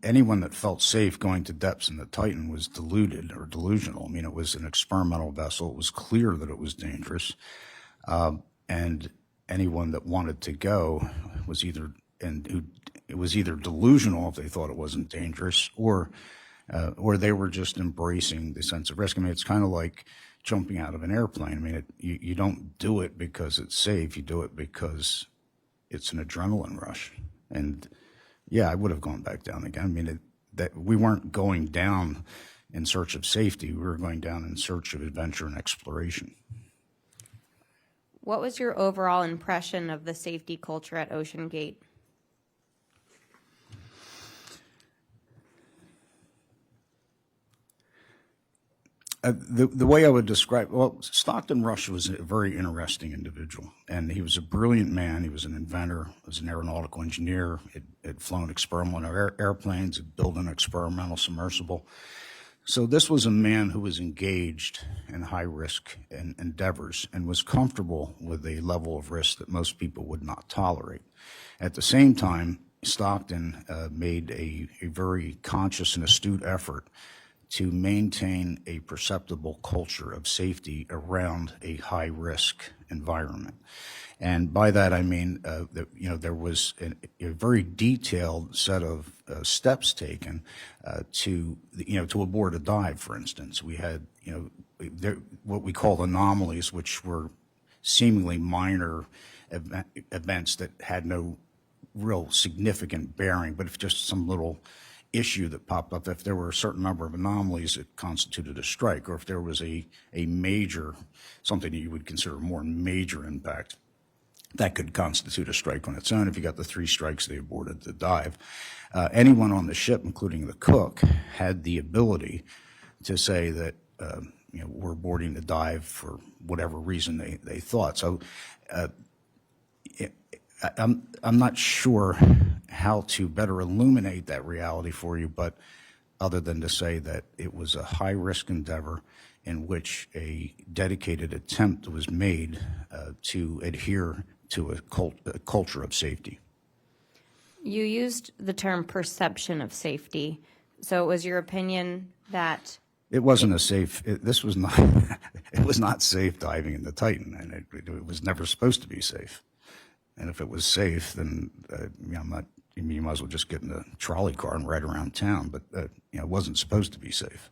anyone that felt safe going to depths in the Titan was deluded or delusional. I mean, it was an experimental vessel. It was clear that it was dangerous. And anyone that wanted to go was either delusional if they thought it wasn't dangerous, or they were just embracing the sense of risk. I mean, it's kind of like jumping out of an airplane. I mean, you don't do it because it's safe. You do it because it's an adrenaline rush. And yeah, I would have gone back down again. I mean, that we weren't going down in search of safety. We were going down in search of adventure and exploration. What was your overall impression of the safety culture at OceanGate? The way I would describe, well, Stockton Rush was a very interesting individual, and he was a brilliant man. He was an inventor, was an aeronautical engineer, had flown experimental airplanes, had built an experimental submersible. So this was a man who was engaged in high-risk endeavors and was comfortable with a level of risk that most people would not tolerate. At the same time, Stockton made a very conscious and astute effort to maintain a perceptible culture of safety around a high-risk environment. And by that I mean that there was a very detailed set of steps taken to abort a dive. For instance, we had what we call anomalies, which were seemingly minor events that had no real significant bearing, but if just some little issue that popped up, if there were a certain number of anomalies, it constituted a strike. Or if there was a major, something that you would consider more major impact, that could constitute a strike on its own. If you got the 3 strikes, they aborted the dive. Anyone on the ship, including the cook, had the ability to say that we're aborting the dive for whatever reason they thought. So I'm not sure how to better illuminate that reality for you, but other than to say that it was a high-risk endeavor in which a dedicated attempt was made to adhere to a culture of safety. You used the term perception of safety. So it was your opinion that it wasn't a safe, this was not, it was not safe diving in the Titan, and it was never supposed to be safe. And if it was safe, then you might as well just get in a trolley car and ride around town. But it wasn't supposed to be safe.